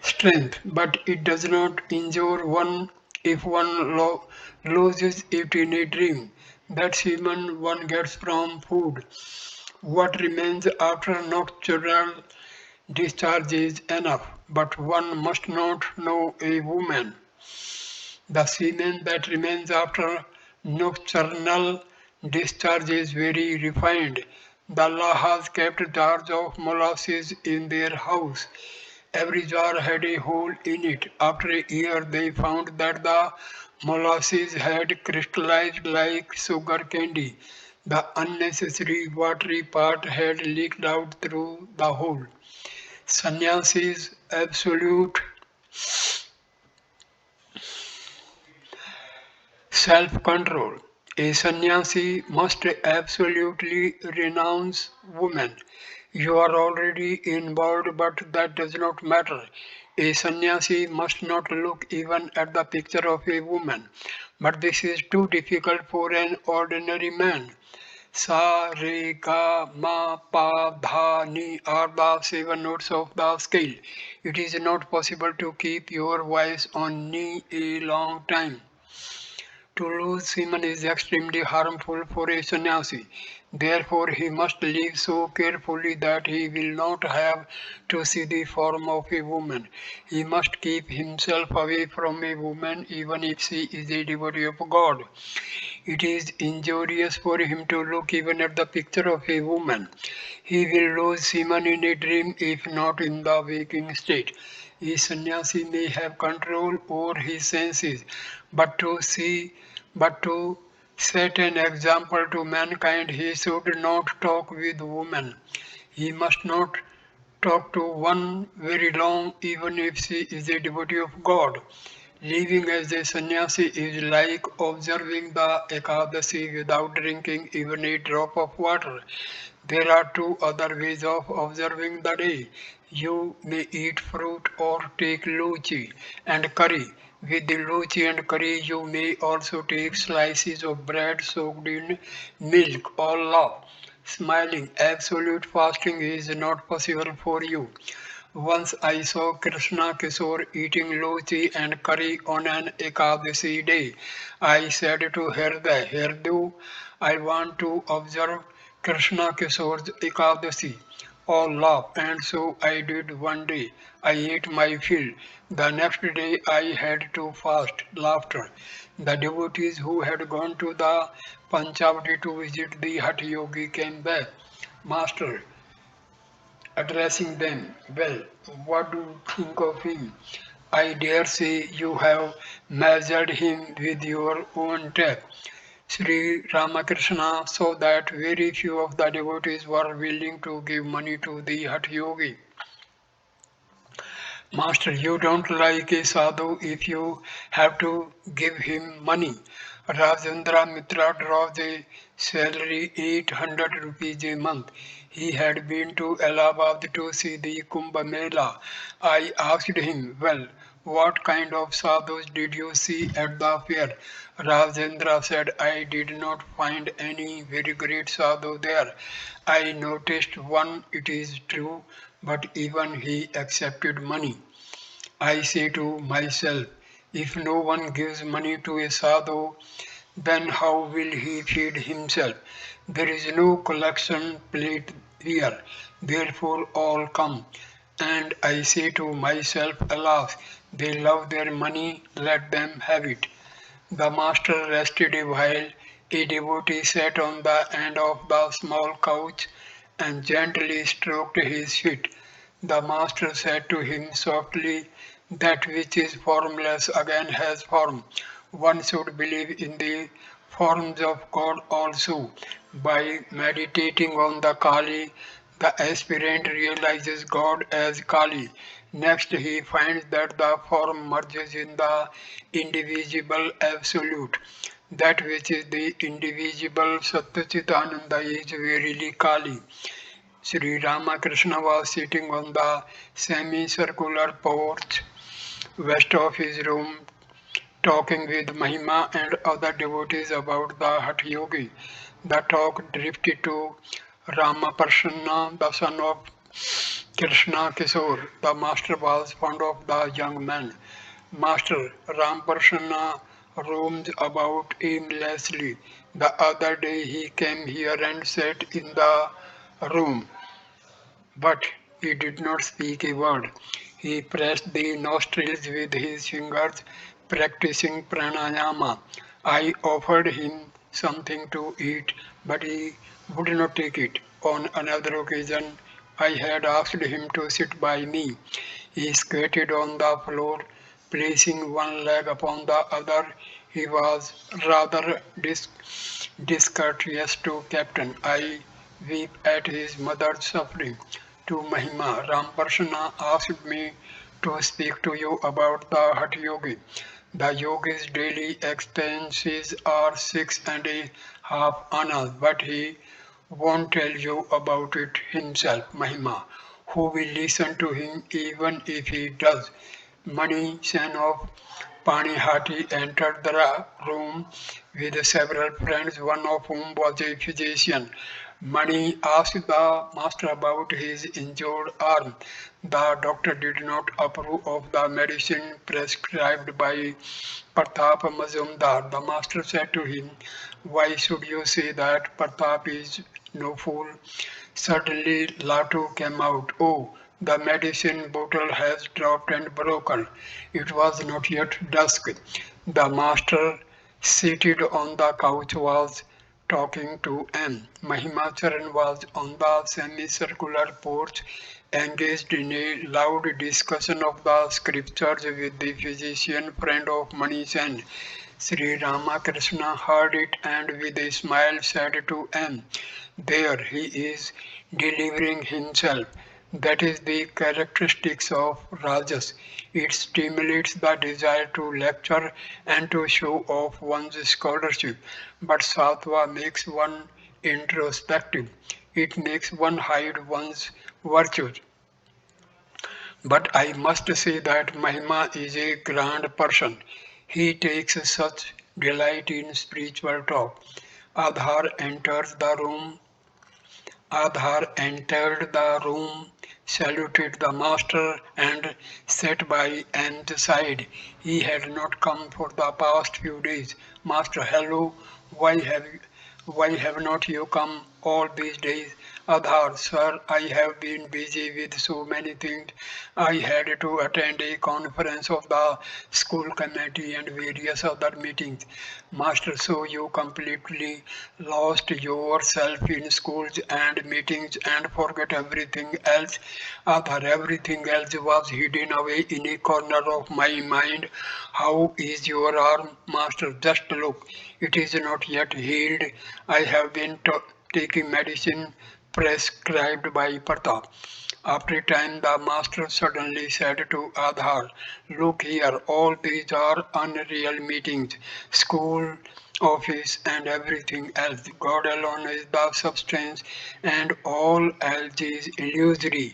strength, but it does not injure one if one loses it in a dream. That semen one gets from food. What remains after nocturnal discharge is enough, but one must not know a woman. The semen that remains after nocturnal Discharge is very refined. The Allah has kept jars of molasses in their house. Every jar had a hole in it. After a year, they found that the molasses had crystallized like sugar candy. The unnecessary watery part had leaked out through the hole. Sannyasis absolute self-control. A sannyasi must absolutely renounce women. You are already involved, but that does not matter. A sannyasi must not look even at the picture of a woman. But this is too difficult for an ordinary man. Sa, re, ga, ma, pa, dha, ni are the seven notes of the scale. It is not possible to keep your voice on ni a long time. To lose semen is extremely harmful for a sannyasi. Therefore, he must live so carefully that he will not have to see the form of a woman. He must keep himself away from a woman even if she is a devotee of God. It is injurious for him to look even at the picture of a woman. He will lose semen in a dream if not in the waking state. A sannyasi may have control over his senses, but to see, but to set an example to mankind, he should not talk with women. He must not talk to one very long, even if she is a devotee of God. Living as a sannyasi is like observing the Ekadasi without drinking even a drop of water. There are two other ways of observing the day. You may eat fruit or take luchi and curry. With the luchi and curry, you may also take slices of bread soaked in milk or love. Smiling, absolute fasting is not possible for you. Once I saw Krishna Kishore eating luchi and curry on an Ekadasi day. I said to Hriday, Hridu, I want to observe Krishna Kishore's Ekadasi. All laughed, and so I did one day. I ate my fill. The next day I had to fast. Laughter. The devotees who had gone to the Panchavati to visit the Hatha Yogi came back. Master, addressing them, well, what do you think of him? I dare say you have measured him with your own tape. Sri Ramakrishna saw that very few of the devotees were willing to give money to the Hatha Yogi. Master, you don't like a sadhu if you have to give him money. Rajendra Mitra draws a salary 800 rupees a month. He had been to Allahabad to see the Kumbh Mela. I asked him, well, what kind of sadhus did you see at the fair? Rajendra said, I did not find any very great sadhu there. I noticed one, it is true, but even he accepted money. I say to myself, if no one gives money to a sadhu, then how will he feed himself? There is no collection plate here, therefore all come. And I say to myself, alas, they love their money, let them have it. The master rested a while. A devotee sat on the end of the small couch and gently stroked his feet. The master said to him softly, that which is formless again has form. One should believe in the forms of God also. By meditating on the Kali, the aspirant realizes God as Kali. Next, he finds that the form merges in the indivisible absolute. That which is the indivisible Satchitananda is verily Kali. Sri Ramakrishna was sitting on the semicircular porch west of his room talking with Mahima and other devotees about the Hatha Yogi. The talk drifted to Ramakrishna, the son of Krishna Kishore. The master was fond of the young man. Master Ramakrishna roamed about aimlessly. The other day he came here and sat in the room, but he did not speak a word. He pressed the nostrils with his fingers, practicing pranayama. I offered him something to eat, but he would not take it. On another occasion, I had asked him to sit by me. He squatted on the floor, placing one leg upon the other. He was rather discourteous to Captain. I weep at his mother's suffering. To Mahima, Ramakrishna asked me to speak to you about the Hatha Yogi. The yogi's daily expenses are 6.5 annas, but he won't tell you about it himself, Mahima. Who will listen to him even if he does? Mani, son of Panihati, entered the room with several friends, one of whom was a physician. Mani asked the master about his injured arm. The doctor did not approve of the medicine prescribed by Pratap Mazumdar. The master said to him, "Why should you say that? Pratap is no fool." Suddenly Latu came out. "Oh, the medicine bottle has dropped and broken." It was not yet dusk. The master, seated on the couch, was talking to M. Mahimacharan was on the semicircular porch, engaged in a loud discussion of the scriptures with the physician friend of Manisan. Sri Ramakrishna heard it and with a smile said to M, "There he is delivering himself." That is the characteristics of Rajas. It stimulates the desire to lecture and to show off one's scholarship. But Sattva makes one introspective. It makes one hide one's virtues. But I must say that Mahima is a grand person. He takes such delight in spiritual talk. Adhar enters the room Adhar entered the room, saluted the master, and sat by M's side. He had not come for the past few days. "Master, hello, why have why have not you come all these days?" "Adhar, sir, I have been busy with so many things. I had to attend a conference of the school committee and various other meetings." "Master, so you completely lost yourself in schools and meetings and forget everything else?" "Adhar, everything else was hidden away in a corner of my mind." "How is your arm?" "Master, just look. It is not yet healed. I have been taking medicine prescribed by Pratap." After a time, the master suddenly said to Adhar, "Look here, all these are unreal meetings, school, office, and everything else. God alone is the substance, and all else is illusory.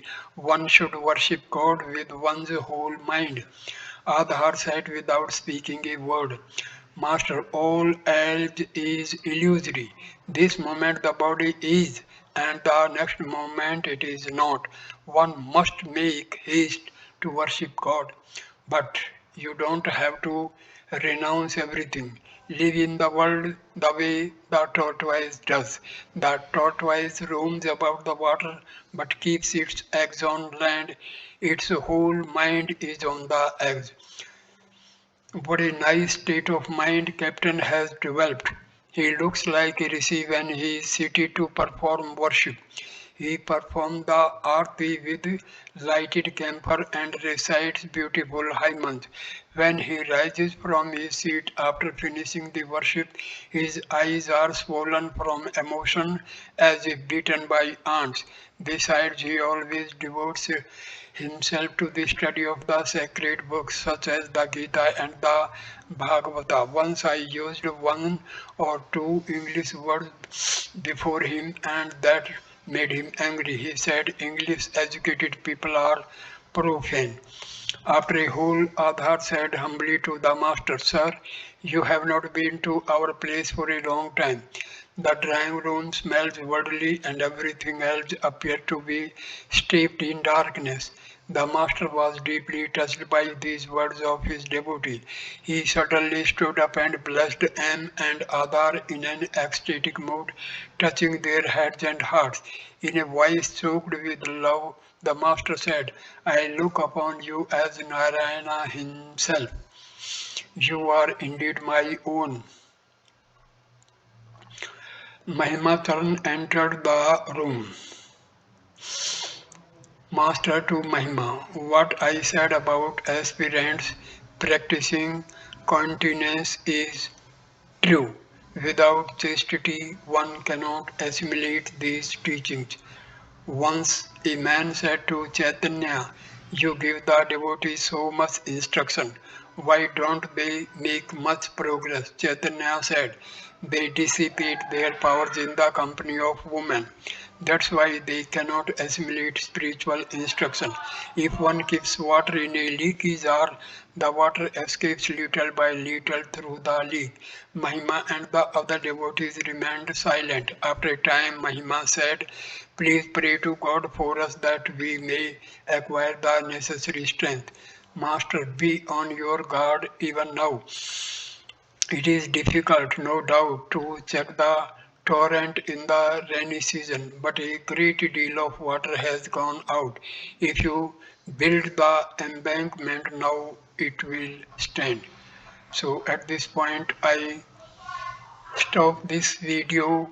One should worship God with one's whole mind." Adhar sat without speaking a word. "Master, all else is illusory. This moment the body is, and the next moment it is not. One must make haste to worship God. But you don't have to renounce everything. Live in the world the way the tortoise does. The tortoise roams about the water but keeps its eggs on land. Its whole mind is on the eggs." What a nice state of mind Captain has developed. He looks like a rishi when he is seated to perform worship. He performs the arti with lighted camphor and recites beautiful hymns. When he rises from his seat after finishing the worship, his eyes are swollen from emotion as if beaten by ants. Besides, he always devotes himself to the study of the sacred books such as the Gita and the Bhagavata. Once I used one or two English words before him and that made him angry. He said English educated people are profane. After a whole, Adhar said humbly to the master, "Sir, you have not been to our place for a long time." The drawing room smells worldly and everything else appeared to be steeped in darkness. The master was deeply touched by these words of his devotee. He suddenly stood up and blessed M and Adar in an ecstatic mood, touching their heads and hearts. In a voice choked with love, the master said, "I look upon you as Narayana himself. You are indeed my own." Mahima entered the room. Master to Mahima, what I said about aspirants practicing continence is true. Without chastity, one cannot assimilate these teachings. Once a man said to Chaitanya, you give the devotees so much instruction. Why don't they make much progress? Chaitanya said, they dissipate their powers in the company of women. That's why they cannot assimilate spiritual instruction. If one keeps water in a leaky jar, the water escapes little by little through the leak. Mahima and the other devotees remained silent. After a time, Mahima said, please pray to God for us that we may acquire the necessary strength. Master, be on your guard even now. It is difficult, no doubt, to check the torrent in the rainy season, but a great deal of water has gone out. If you build the embankment now, it will stand. So at this point, I stop this video.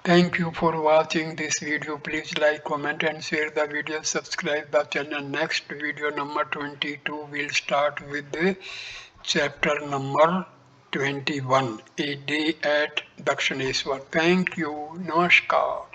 Thank you for watching this video. Please like, comment and share the video. Subscribe the channel. Next video number 22 will start with the chapter number 21, A Day at Dakshineshwar. Thank you. Namaskar.